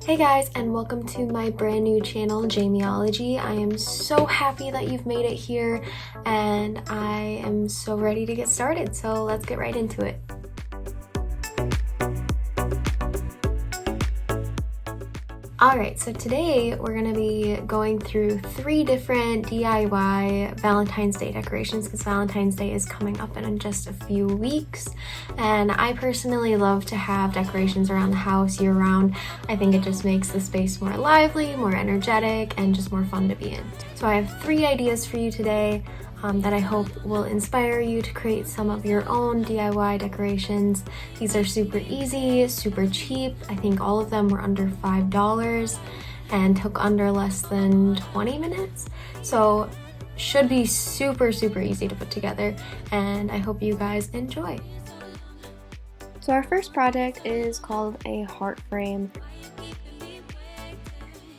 Hey guys, and welcome to my brand new channel, Jamieology. I am so happy that you've made it here, and I am so ready to get started, so let's get right into it. Alright, so today we're going to be going through 3 different DIY Valentine's Day decorations because Valentine's Day is coming up in just a few weeks, and I personally love to have decorations around the house year-round. I think it just makes the space more lively, more energetic, and just more fun to be in. So I have 3 ideas for you today that I hope will inspire you to create some of your own DIY decorations. These are super easy, super cheap. I think all of them were under $5 and took under less than 20 minutes. So should be super easy to put together, and I hope you guys enjoy. So our first project is called a heart frame.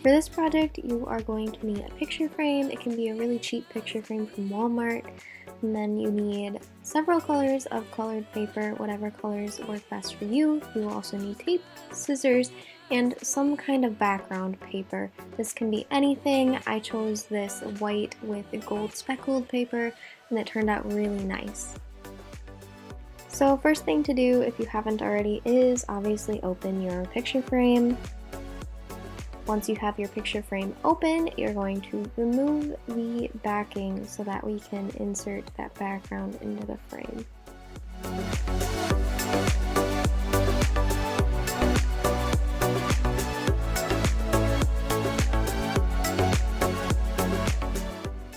For this project, you are going to need a picture frame. It can be a really cheap picture frame from Walmart. And then you need several colors of colored paper, whatever colors work best for you. You will also need tape, scissors, and some kind of background paper. This can be anything. I chose this white with gold speckled paper, and it turned out really nice. So first thing to do, if you haven't already, is obviously open your picture frame. Once you have your picture frame open, you're going to remove the backing so that we can insert that background into the frame.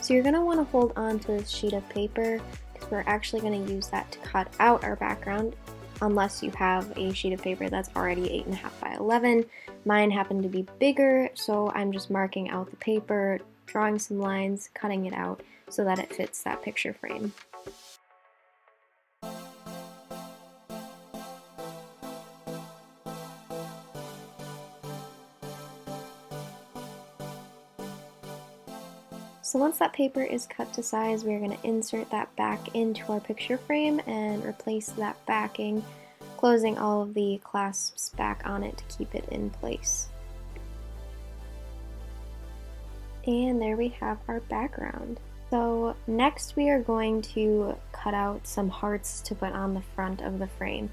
So you're going to want to hold on to this sheet of paper because we're actually going to use that to cut out our background, unless you have a sheet of paper that's already 8.5 by 11. Mine happened to be bigger, so I'm just marking out the paper, drawing some lines, cutting it out so that it fits that picture frame. So once that paper is cut to size, we're going to insert that back into our picture frame and replace that backing, closing all of the clasps back on it to keep it in place. And there we have our background. So next we are going to cut out some hearts to put on the front of the frame.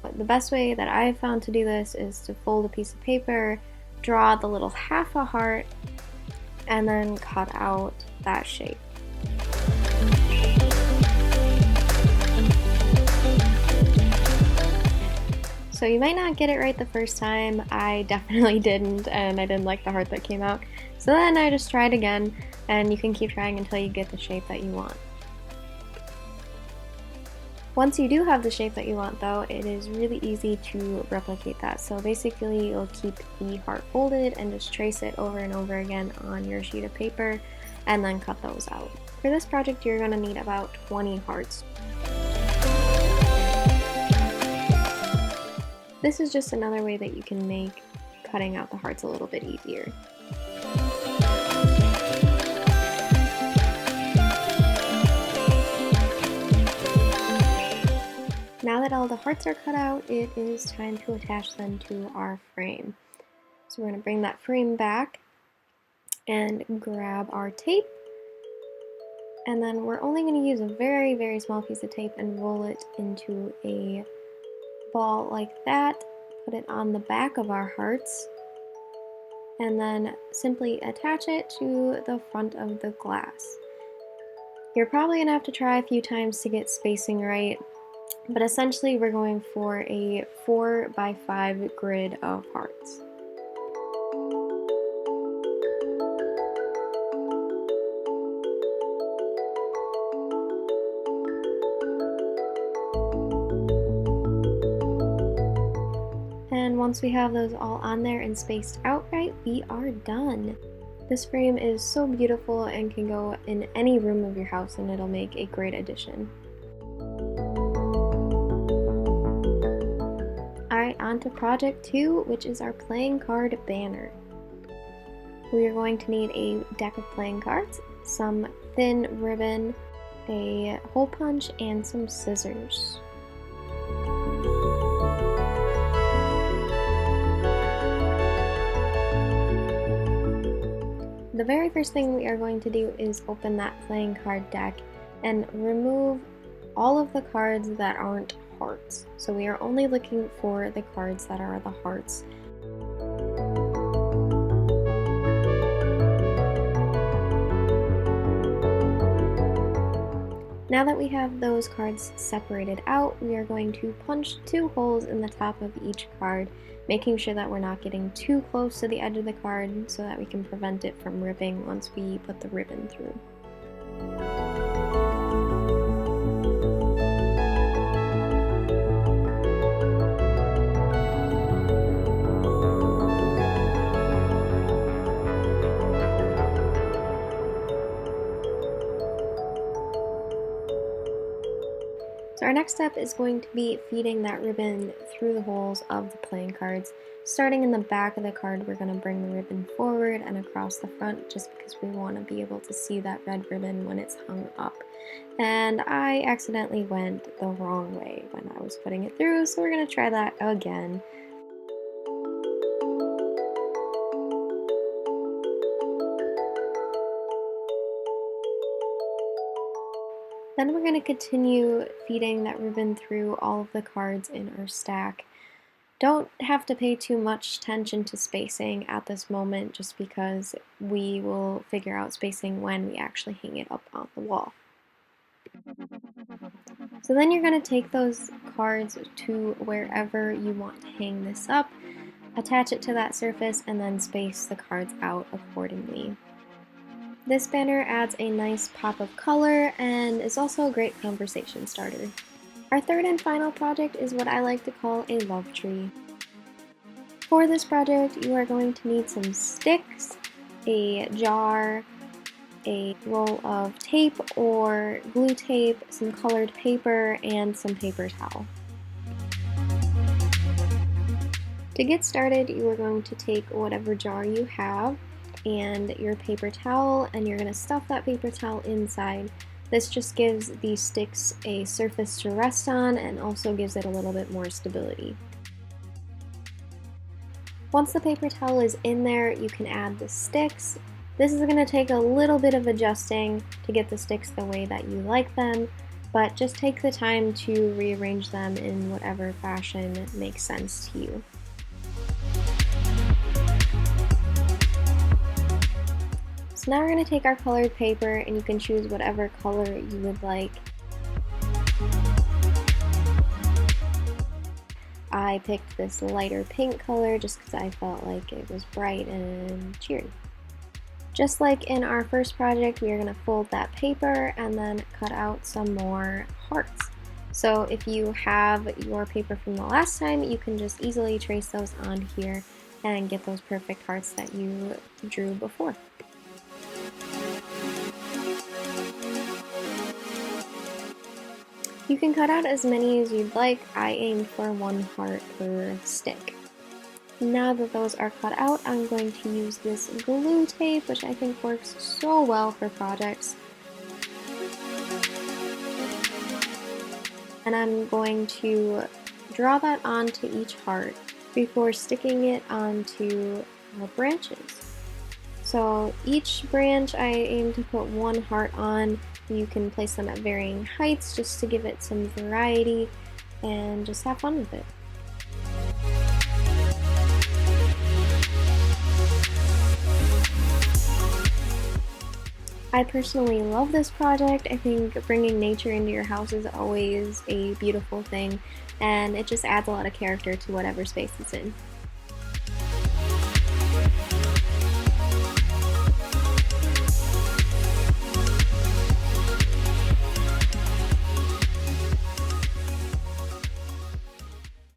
But the best way that I've found to do this is to fold a piece of paper, draw the little half a heart, and then cut out that shape. So you might not get it right the first time. I definitely didn't, and I didn't like the heart that came out. So then I just tried again, and you can keep trying until you get the shape that you want. Once you do have the shape that you want though, it is really easy to replicate that. So basically you'll keep the heart folded and just trace it over and over again on your sheet of paper and then cut those out. For this project you're going to need about 20 hearts. This is just another way that you can make cutting out the hearts a little bit easier. Now that all the hearts are cut out, it is time to attach them to our frame. So we're going to bring that frame back and grab our tape. And then we're only going to use a very small piece of tape and roll it into a ball like that. Put it on the back of our hearts. And then simply attach it to the front of the glass. You're probably going to have to try a few times to get spacing right. But essentially we're going for a 4 by 5 grid of hearts. And once we have those all on there and spaced out right, we are done. This frame is so beautiful and can go in any room of your house, and it'll make a great addition. Alright, on to project 2, which is our playing card banner. We are going to need a deck of playing cards, some thin ribbon, a hole punch, and some scissors. The very first thing we are going to do is open that playing card deck and remove all of the cards that aren't hearts. So we are only looking for the cards that are the hearts. Now that we have those cards separated out, we are going to punch 2 holes in the top of each card, making sure that we're not getting too close to the edge of the card so that we can prevent it from ripping once we put the ribbon through. So our next step is going to be feeding that ribbon through the holes of the playing cards. Starting in the back of the card, we're going to bring the ribbon forward and across the front just because we want to be able to see that red ribbon when it's hung up. And I accidentally went the wrong way when I was putting it through, so we're going to try that again. Then we're going to continue feeding that ribbon through all of the cards in our stack. Don't have to pay too much attention to spacing at this moment just because we will figure out spacing when we actually hang it up on the wall. So then you're going to take those cards to wherever you want to hang this up, attach it to that surface, and then space the cards out accordingly. This banner adds a nice pop of color and is also a great conversation starter. Our third and final project is what I like to call a love tree. For this project, you are going to need some sticks, a jar, a roll of tape or glue tape, some colored paper, and some paper towel. To get started, you are going to take whatever jar you have and your paper towel, and you're going to stuff that paper towel inside. This just gives these sticks a surface to rest on and also gives it a little bit more stability. Once the paper towel is in there, you can add the sticks. This is going to take a little bit of adjusting to get the sticks the way that you like them, but just take the time to rearrange them in whatever fashion makes sense to you. So now we're going to take our colored paper, and you can choose whatever color you would like. I picked this lighter pink color just because I felt like it was bright and cheery. Just like in our first project, we are going to fold that paper and then cut out some more hearts. So if you have your paper from the last time, you can just easily trace those on here and get those perfect hearts that you drew before. You can cut out as many as you'd like. I aimed for 1 heart per stick. Now that those are cut out, I'm going to use this glue tape, which I think works so well for projects. And I'm going to draw that onto each heart before sticking it onto the branches. So each branch I aim to put 1 heart on. You can place them at varying heights just to give it some variety and just have fun with it. I personally love this project. I think bringing nature into your house is always a beautiful thing, and it just adds a lot of character to whatever space it's in.